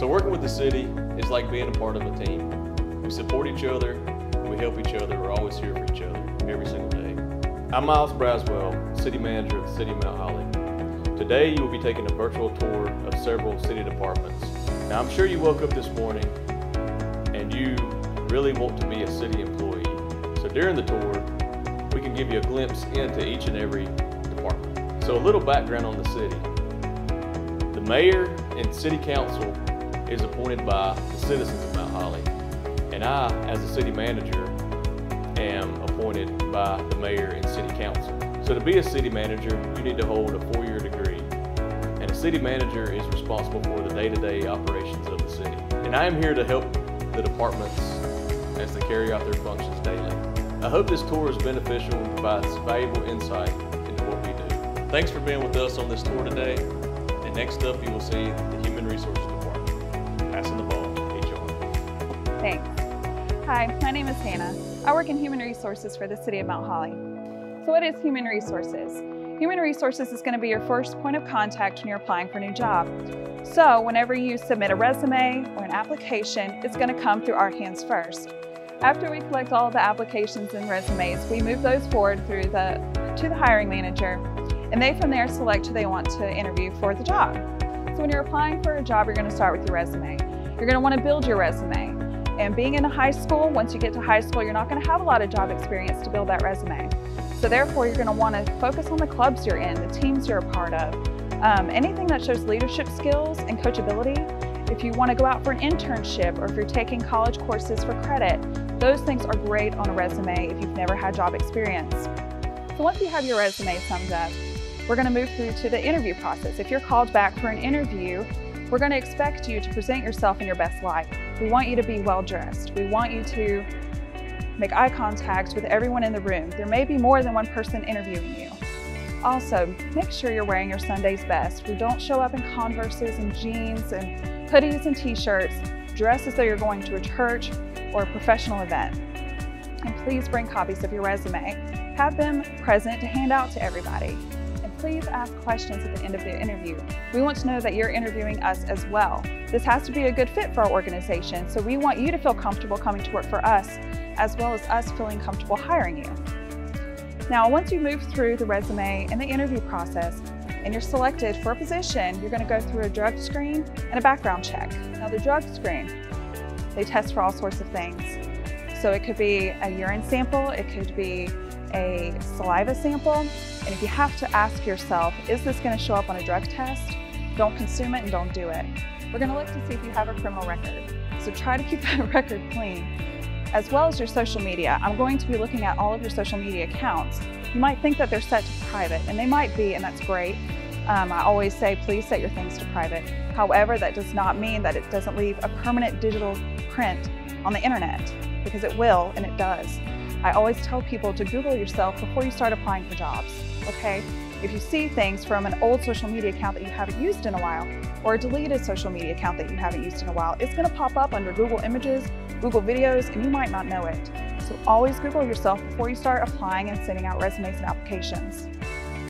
So working with the city is like being a part of a team. We support each other, we help each other, we're always here for each other every single day. I'm Miles Braswell, City Manager of the City of Mount Holly. Today you will be taking a virtual tour of several city departments. Now I'm sure you woke up this morning and you really want to be a city employee. So during the tour, we can give you a glimpse into each and every department. So a little background on the city. The mayor and city council is appointed by the citizens of Mount Holly. And I, as a city manager, am appointed by the mayor and city council. So to be a city manager, you need to hold a 4-year degree. And a city manager is responsible for the day-to-day operations of the city. And I am here to help the departments as they carry out their functions daily. I hope this tour is beneficial and provides valuable insight into what we do. Thanks for being with us on this tour today. And next up, you will see the Human Resources Department. Passing the ball, HR. Thanks. Hi, my name is Hannah. I work in Human Resources for the City of Mount Holly. So what is Human Resources? Human Resources is going to be your first point of contact when you're applying for a new job. So whenever you submit a resume or an application, it's going to come through our hands first. After we collect all the applications and resumes, we move those forward to the hiring manager, and they from there select who they want to interview for the job. So when you're applying for a job, you're going to start with your resume. You're going to want to build your resume. And being in a high school, once you get to high school, you're not going to have a lot of job experience to build that resume. So therefore, you're going to want to focus on the clubs you're in, the teams you're a part of, anything that shows leadership skills and coachability. If you want to go out for an internship or if you're taking college courses for credit, those things are great on a resume if you've never had job experience. So once you have your resume summed up, we're going to move through to the interview process. If you're called back for an interview, we're going to expect you to present yourself in your best light. We want you to be well dressed. We want you to make eye contact with everyone in the room. There may be more than one person interviewing you. Also, make sure you're wearing your Sunday's best. We don't show up in Converses and jeans and hoodies and t-shirts. Dress as though you're going to a church or a professional event. And please bring copies of your resume. Have them present to hand out to everybody. And please ask questions at the end of the interview. We want to know that you're interviewing us as well. This has to be a good fit for our organization, so we want you to feel comfortable coming to work for us, as well as us feeling comfortable hiring you. Now, once you move through the resume and the interview process, and you're selected for a position, you're going to go through a drug screen and a background check. Now, the drug screen, they test for all sorts of things. So it could be a urine sample, it could be a saliva sample, and if you have to ask yourself, is this going to show up on a drug test? Don't consume it and don't do it. We're going to look to see if you have a criminal record. So try to keep that record clean. As well as your social media. I'm going to be looking at all of your social media accounts. You might think that they're set to private, and they might be, and that's great. I always say, please set your things to private. However, that does not mean that it doesn't leave a permanent digital print on the internet, because it will, and it does. I always tell people to Google yourself before you start applying for jobs, okay? If you see things from an old social media account that you haven't used in a while, or a deleted social media account that you haven't used in a while, it's going to pop up under Google Images, Google Videos, and you might not know it. So always Google yourself before you start applying and sending out resumes and applications.